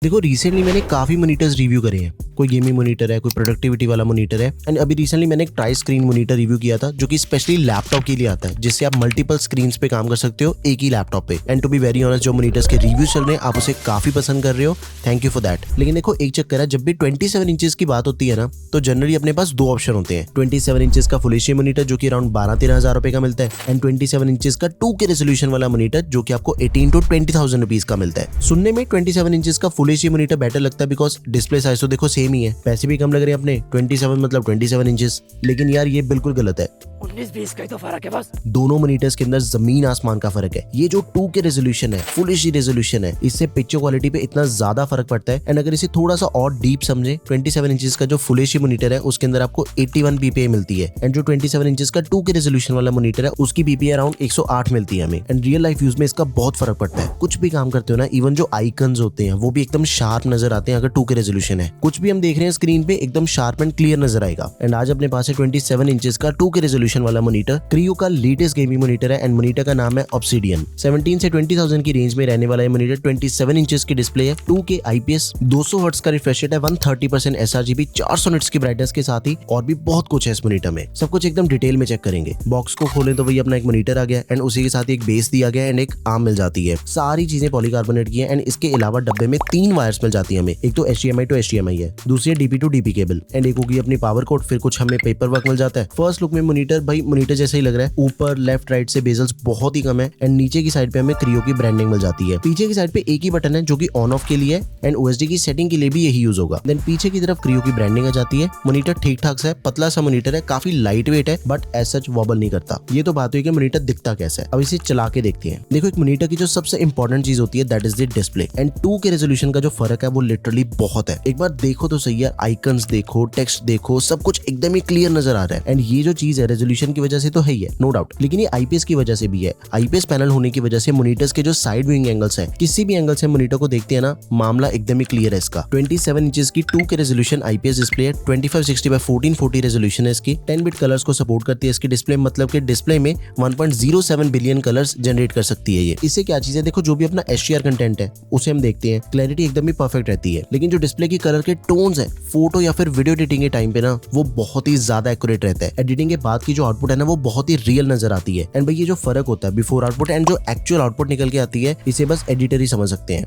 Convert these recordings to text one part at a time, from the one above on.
देखो रिसेंटली मैंने काफी मॉनिटर्स रिव्यू करे हैं। कोई गेमिंग मॉनिटर है, कोई प्रोडक्टिविटी वाला मॉनिटर है, एंड अभी रिसेंटली मैंने एक ट्राई स्क्रीन मॉनिटर रिव्यू किया था जो कि स्पेशली लैपटॉप के लिए आता है, जिससे आप मल्टीपल स्क्रीन्स पे काम कर सकते हो एक ही लैपटॉप पे। And to be very honest, जो मॉनिटर्स के रिव्यू चल रहे हैं आप उसे काफी पसंद कर रहे हो, थैंक यू फॉर दैट। लेकिन देखो एक चक्कर है, जब भी 27 इंचेस की बात होती है ना, तो जनरली अपने पास दो ऑप्शन होते हैं। 27 इंचेस का फुल एचडी मॉनिटर जो कि अराउंड 12-13 हजार रुपए का मिलता है, एंड 27 इंचेस का 2K रेजोल्यूशन वाला मॉनिटर जो कि आपको 18 to 20,000 रुपीज का मिलता है। सुनने में 27 इंचेस का फुल एचडी मॉनिटर बेटर लगता है बिकॉज डिस्प्ले साइज तो देखो सेम ही है, पैसे भी कम लग रहे हैं अपने, 27 मतलब 27 इंचेस। लेकिन यार ये बिल्कुल गलत है, 19-20 का ही तो फर्क है बस। दोनों मॉनिटर्स के अंदर जमीन आसमान का फर्क है। ये जो 2K रेजोल्यूशन है, फुल एचडी रेजोल्यूशन है, इससे पिक्चर क्वालिटी पे इतना ज्यादा फर्क पड़ता है। एंड अगर इसे थोड़ा सा और डीप समझे, 27 इंचेस का जो फुल एचडी मॉनिटर है उसके अंदर आपको 81 ppi मिलती है, एंड जो 27 इंचेस का 2K रेजोल्यूशन वाला मॉनिटर है उसकी ppi अराउंड 108 मिलती है हमें। एंड रियल लाइफ यूज में इसका बहुत फर्क पड़ता है। कुछ भी काम करते हो ना, इवन जो आइकन्स होते हैं वो भी एकदम शार्प नजर आते हैं अगर 2K रेजोल्यूशन है। कुछ भी हम देख रहे हैं स्क्रीन पे एकदम शार्प एंड क्लियर नजर आएगा। एंड आज अपने पास है 27 इंचेस का 2K रेजोल्यूशन वाला मॉनिटर। क्रियो का लेटेस्ट गेमिंग मॉनिटर है एंड मॉनिटर का नाम है ऑब्सिडियन। 17 से 20,000 की रेंज में रहने वाला ये मॉनिटर 27 इंचेस की डिस्प्ले है, 2K IPS, 200 हर्ट्ज का रिफ्रेश रेट है, 130% sRGB, 400 निट्स की ब्राइटनेस के साथ ही और भी बहुत कुछ है इस मॉनिटर में। सब कुछ एकदम डिटेल में चेक करेंगे। बॉक्स को खोलें तो वही अपना एक मॉनिटर आ गया, एंड उसी के साथ एक बेस दिया गया एंड एक आर्म मिल जाती है। सारी चीजें पॉलीकार्बोनेट की है, एंड इसके अलावा डब्बे में 3 वायर्स मिल जाती है हमें। एक तो HDMI टू HDMI है, दूसरी DP to DP cable, and एक होगी अपनी पावर कोड। फिर कुछ हमें पेपर वर्क मिल जाता है। फर्स्ट लुक में मॉनिटर भाई मॉनिटर जैसा ही लग रहा है। ऊपर लेफ्ट राइट से बेजल्स बहुत ही कम है, एंड नीचे की साइड पे हमें क्रियो की ब्रांडिंग मिल जाती है। पीछे की साइड पे एक ही बटन है जो कि ऑन ऑफ के लिए है, एंड OSD की सेटिंग के लिए भी यही यूज होगा। देन पीछे की तरफ क्रियो की ब्रांडिंग आ जाती है। मॉनिटर ठीक ठाक सा है, पतला सा मॉनिटर है, काफी लाइट वेट है, बट एज सच वॉबल नहीं करता। ये तो बात हुई कि मॉनिटर दिखता कैसा है। अब इसे चला के देखते हैं। देखो एक मॉनिटर की जो सबसे इंपॉर्टेंट चीज होती है that is the display, and 2K resolution का जो फर्क है वो लिटरली बहुत है। एक बार देखो तो सही है, आइकन्स देखो, टेक्स्ट देखो, सब कुछ एकदम ही क्लियर नजर आ रहा है। एंड ये जो चीज है रेजोल्यूशन की वजह से तो है ही है, नो डाउट, लेकिन ये IPS की वजह से भी है। IPS पैनल होने की वजह से मॉनिटर्स के जो साइड व्यूइंग एंगल्स हैं, किसी भी एंगल से मॉनिटर को देखते हैं ना, मामला एकदम ही क्लियर है इसका। 27 इंचेस की 2K रेजोल्यूशन IPS डिस्प्ले है, 2560x1440 रेजोल्यूशन है इसकी, 10 बिट कलर्स को सपोर्ट करती है इसकी डिस्प्ले, मतलब कि डिस्प्ले में 1.07 बिलियन कलर्स जनरेट कर सकती है ये। इससे क्या चीज है, देखो जो भी अपना HDR कंटेंट है उसे हम देखते हैं, क्लैरिटी एकदम ही परफेक्ट रहती है, लेकिन जो डिस्प्ले की कलर के टोन्स है फोटो या फिर वीडियो एडिटिंग के टाइम पे ना, वो बहुत ही ज्यादा एक्यूरेट रहता है। एडिटिंग के बाद की जो आउटपुट है ना, वो बहुत ही रियल नजर आती है। एंड भाई ये जो फर्क होता है बिफोर आउटपुट एंड जो एक्चुअल आउटपुट निकल के आती है, इसे बस एडिटर ही समझ सकते हैं।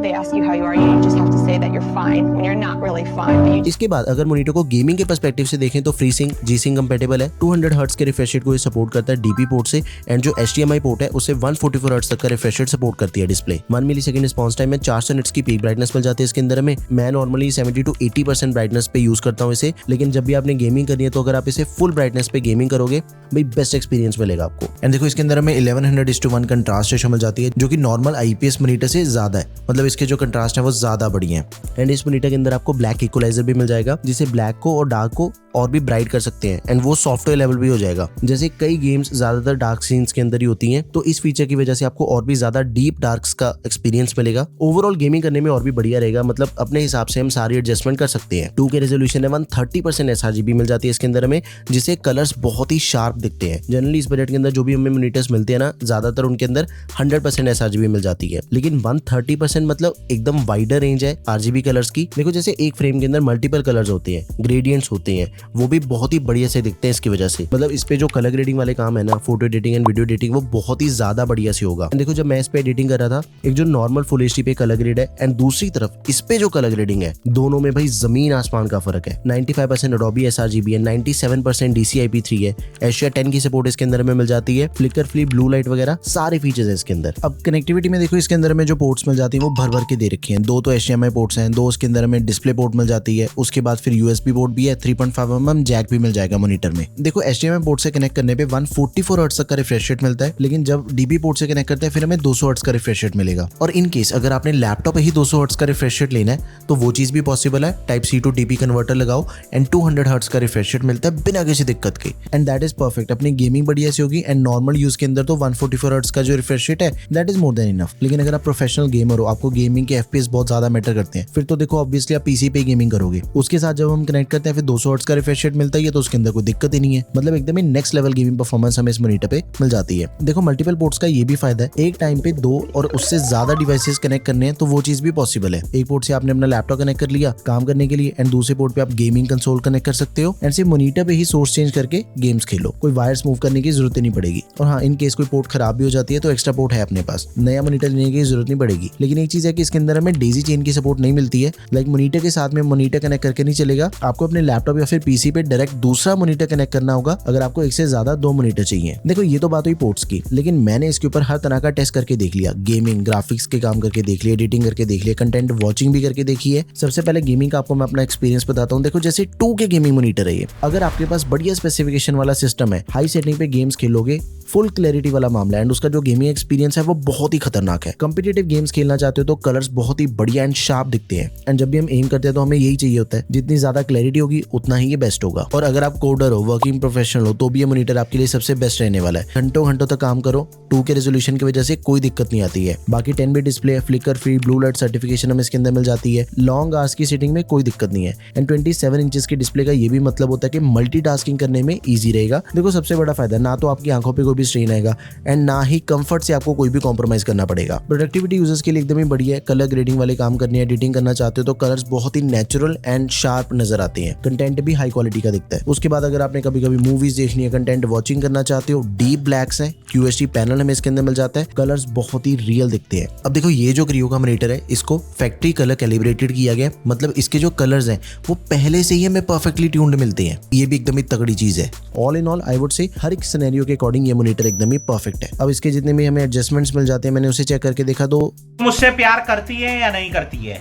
They ask you how you are, you just have to say that you're fine when you're not really fine. But you इसके बाद अगर मॉनिटर को गेमिंग के पर्सपेक्टिव से देखें तो FreeSync G-Sync कंपेटेबल है, 200 हर्ट्ज के रिफ्रेश रेट को ये सपोर्ट करता है DP पोर्ट से, एंड जो HDMI पोर्ट है उससे 144 हर्ट्ज तक का रिफ्रेश रेट सपोर्ट करती है डिस्प्ले। 1 मिलीसेकंड रिस्पांस टाइम में 400 निट्स की पीक ब्राइटनेस मिल जाती है इसके अंदर में। मैं नॉर्मली 70 to 80% ब्राइटनेस पे यूज करता हूँ इसे, लेकिन जब भी आपने गेमिंग करनी है तो अगर आप इसे फुल ब्राइटनेस पे गेमिंग करोगे भाई बेस्ट एक्सपीरियंस मिलेगा आपको। एंड देखो इसके अंदर हमें 1100:1 कंट्रास्ट रेशो मिल जाती है जो कि नॉर्मल IPS मॉनिटर से ज्यादा है, मतलब इसके जो कंट्रास्ट है वो ज्यादा बढ़िया है। एंड इस मॉनिटर के अंदर आपको ब्लैक इक्वलाइजर भी मिल जाएगा, जिसे ब्लैक को और डार्क को और भी ब्राइट कर सकते हैं, एंड वो सॉफ्टवेयर लेवल भी हो जाएगा। जैसे कई गेम्स ज्यादातर डार्क सीन्स के अंदर ही होती हैं, तो इस फीचर की वजह से आपको और भी ज्यादा डीप डार्क्स का एक्सपीरियंस मिलेगा। ओवरऑल गेमिंग करने में और भी बढ़िया रहेगा, मतलब अपने हिसाब से हम सारी एडजस्टमेंट कर सकते हैं। 2K रेजोल्यूशन है, 130% sRGB मिल जाती है इसके अंदर हमें, जिससे कलर्स बहुत ही शार्प दिखते हैं। जनरली इस बजट के अंदर जो भी हमें मॉनिटर्स मिलते हैं ना, ज्यादातर उनके अंदर 100% sRGB मिल जाती है, लेकिन 130% मतलब एकदम वाइडर रेंज है RGB कलर्स की। देखो जैसे एक फ्रेम के अंदर मल्टीपल कलर्स होते हैं, ग्रेडियंट्स होते हैं, वो भी बहुत ही बढ़िया से दिखते हैं इसकी वजह से। मतलब इस पे जो कलर ग्रेडिंग वाले काम है ना, photo editing and video editing, वो बहुत ही ज्यादा बढ़िया से होगा। देखो जब मैं इस पे एडिटिंग कर रहा था, एक जो नॉर्मल फुल एचडी पे कलर ग्रेड है एंड दूसरी तरफ इस पे जो कलर ग्रेडिंग है, दोनों में भाई जमीन आसमान का फर्क है। 95% Adobe sRGB है, 97% DCI-P3 है, एशिया 10 की सपोर्ट इसके अंदर में मिल जाती है, फ्लिकर फ्री, ब्लू लाइट वगैरह सारे फीचर्स है इसके अंदर। अब कनेक्टिविटी में देखो इसके अंदर में जो पोर्ट्स मिल जाती है वो भर भर के दे रखी हैं। 2 तो HDMI पोर्ट्स हैं, 2 उसके अंदर में डिस्प्ले पोर्ट मिल जाती है, उसके बाद फिर USB पोर्ट भी है, 3.5mm जैक भी मिल जाएगा मॉनिटर में। देखो HDMI पोर्ट से कनेक्ट करने पे 144 हर्ट्ज तक का रिफ्रेश रेट मिलता है, लेकिन जब DP पोर्ट से कनेक्ट करते हैं फिर हमें 200 हर्ट्ज का रिफ्रेश रेट मिलेगा। और इन केस अगर आपने लैपटॉप ही 200 हर्ट्ज का रिफ्रेश रेट लेना है तो वो चीज भी पॉसिबल है। Type-C to DP कन्वर्टर लगाओ एंड 200 हर्ट्ज का रिफ्रेश रेट मिलता है बिना किसी दिक्कत के, एंड दैट इज परफेक्ट। अपनी गेमिंग बढ़िया सी होगी, एंड नॉर्मल यूज के अंदर तो 144 हर्ट्ज का जो रिफ्रेश रेट है that is more than enough. लेकिन अगर आप प्रोफेशनल गेमर हो, आपको गेमिंग के FPS बहुत ज्यादा मैटर करते हैं, फिर तो देखो ऑब्वियसली आप पीसी पे गेमिंग करोगे। उसके साथ जब हम कनेक्ट करते हैं फिर 200 हर्ट्ज का रिफ्रेश रेट मिलता है, तो उसके अंदर कोई दिक्कत ही नहीं है। मतलब एकदम ही नेक्स्ट लेवल गेमिंग परफॉर्मेंस हमें इस मॉनिटर पे मिल जाती है। देखो मल्टीपल पोर्ट्स का ये भी फायदा है, एक टाइम पे 2 और उससे ज्यादा डिवाइसेस कनेक्ट करने हैं तो वो चीज भी पॉसिबल है। एक पोर्ट से आपने अपना लैपटॉप कनेक्ट कर लिया काम करने के लिए, एंड दूसरे पोर्ट पे आप गेमिंग कंसोल कनेक्ट कर सकते हो, एंड सिर्फ मॉनिटर पे ही सोर्स चेंज करके गेम्स खेलो, कोई वायर्स मूव करने की जरूरत नहीं पड़ेगी। और हाँ, इन केस कोई पोर्ट खराब भी हो जाती है तो एक्स्ट्रा पोर्ट है अपने पास, नया मॉनिटर लेने की जरूरत नहीं पड़ेगी। लेकिन एक चीज है कि इसके अंदर हमें डेजी चेन की सपोर्ट नहीं मिलती है। लाइक मॉनिटर के साथ में मॉनिटर कनेक्ट करके नहीं चलेगा, आपको अपने लैपटॉप या फिर पीसी पे डायरेक्ट दूसरा मॉनिटर कनेक्ट करना होगा अगर आपको एक से ज्यादा 2 मॉनिटर चाहिए। देखो ये तो बात हुई पोर्ट्स की, लेकिन मैंने इसके ऊपर हर तरह का टेस्ट करके देख लिया, गेमिंग ग्राफिक्स के काम करके देख लिया, एडिटिंग करके देख लिया, कंटेंट वॉचिंग भी करके देखी है। सबसे पहले गेमिंग का आपको मैं अपना एक्सपीरियंस बताता हूँ। देखो जैसे 2K गेमिंग मॉनिटर है ये, अगर आपके पास बढ़िया स्पेसिफिकेशन वाला सिस्टम है, हाई सेटिंग पे गेम्स खेलोगे, फुल क्लैरिटी वाला मामला है, एंड उसका जो गेमिंग एक्सपीरियंस है वो बहुत ही खतरनाक है। कॉम्पिटिटिव गेम्स खेलना चाहते हो तो कलर्स बहुत ही बढ़िया एंड शार्प दिखते हैं, एंड जब भी हम एम करते हैं तो हमें यही चाहिए होता है, जितनी ज्यादा क्लैरिटी होगी उतना ही ये बेस्ट होगा। और अगर आप कोडर हो, वर्किंग प्रोफेशनल हो, तो भी ये मॉनिटर आपके लिए सबसे बेस्ट रहने वाला है। घंटों घंटों तक काम करो, 2K रेजोल्यूशन की वजह से कोई दिक्कत नहीं आती है। बाकी 10 bit display, flicker free, blue light certification हमें इसके अंदर मिल जाती है, लॉन्ग आवर्स की सेटिंग में कोई दिक्कत नहीं है, एंड 27 इंचेस की डिस्प्ले का ये भी मतलब होता है कि मल्टीटास्किंग करने में ईजी रहेगा। देखो सबसे बड़ा फायदा, ना तो आपकी आंखों पे कोई भी स्ट्रेन आएगा एंड ना ही कंफर्ट से आपको कोई भी कॉम्प्रोमाइज करना पड़ेगा। प्रोडक्टिविटी यूजर्स के लिए एकदम ही बढ़िया है। कलर ग्रेडिंग वाले काम करने हैं, एडिटिंग करना चाहते हो तो कलर्स बहुत ही नेचुरल एंड शार्प नजर आते हैं, कंटेंट भी हाई क्वालिटी का दिखता है। उसके बाद अगर आपने कभी कभी मूवीज देखनी है, कंटेंट वॉचिंग करना चाहते हो, डीप ब्लैक्स है, QHD पैनल हमें इसके अंदर मिल जाता है, कलर्स बहुत ही रियल दिखते हैं। अब देखो ये जो क्रियो का मॉनिटर है इसको फैक्ट्री कलर कैलिब्रेटेड किया गया, मतलब इसके जो कलर्स हैं वो पहले से ही हमें परफेक्टली ट्यून्ड मिलते हैं। ये भी एकदम ही तगड़ी चीज है। All in all I would say हर एक सिनेरियो के अकॉर्डिंग ये मॉनिटर एकदम ही परफेक्ट है। अब इसके जितने भी हमें एडजस्टमेंट्स मिल जाते हैं, मैंने उसे चेक करके देखा तो मुझसे प्यार करती है या नहीं करती है।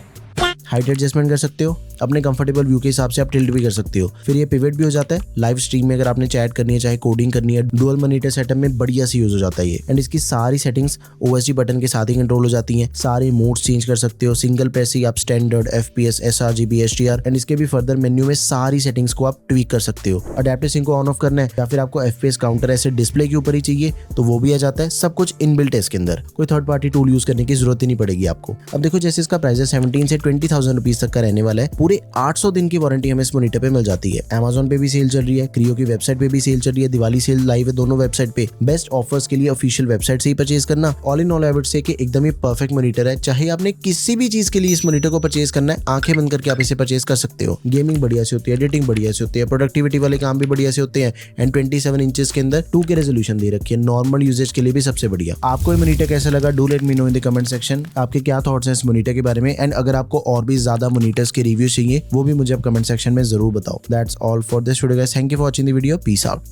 हाइट एडजस्टमेंट कर सकते हो, अपने कंफर्टेबल व्यू के हिसाब से आप टिल्ट भी कर सकते हो। फिर ये पिवट भी हो जाता है लाइव स्ट्रीम में, अगर आपने चैट करनी है, चाहे कोडिंग करनी है, डुअल मॉनिटर सेटअप में बढ़िया से यूज हो जाता है ये। एंड इसकी सारी सेटिंग्स OSD बटन के साथ ही कंट्रोल हो जाती हैं, सारे मोड्स चेंज कर सकते हो, सिंगल प्रेस ही आप standard, FPS, sRGB, HDR, and इसके भी फर्दर मेन्यू में सारी सेटिंग्स को आप ट्वीक कर सकते हो। अडैप्टिव सिंक को ऑन ऑफ करना है या फिर आपको FPS काउंटर ऐसे डिस्प्ले के ऊपर ही चाहिए तो वो भी आ जाता है। सब कुछ इनबिल्ट है इसके अंदर, कोई थर्ड पार्टी टूल यूज करने की जरूरत ही नहीं पड़ेगी आपको। अब देखो जैसे इसका प्राइस है 17 से 20,000 रुपीज तक का रहने वाला है, पूरे 800 दिन की वारंटी हमें इस मॉनिटर पे मिल जाती है। Amazon पे भी सेल चल रही है, क्रियो की वेबसाइट पे भी सेल चल रही है, दिवाली सेल लाइव है दोनों वेबसाइट पे। बेस्ट ऑफर्स के लिए ऑफिशियल वेबसाइट से ही परचेज करना। All in all I would से कि एकदम ही परफेक्ट मॉनिटर है। चाहे आपने किसी भी चीज के लिए इस मॉनिटर को परचेज करना है, आंखें बंद करके आप इसे परचेज कर सकते हो। गेमिंग बढ़िया से होती है, एडिटिंग बढ़िया से होती है, प्रोडक्टिविटी वाले काम भी बढ़िया से होते हैं, एंड 27 इंचेस के अंदर 2K रेजोल्यूशन दे रखी है, नॉर्मल यूजेज के लिए भी सबसे बढ़िया। आपको ये मॉनिटर कैसा लगा, do let me know in the comment section. आपके क्या थॉट्स हैं इस मॉनिटर के बारे में, एंड अगर आपको और भी ज्यादा मॉनिटर्स के रिव्यू चाहिए वो भी मुझे आप कमेंट सेक्शन में जरूर बताओ। That's all for this video guys, thank you for watching the video, peace out.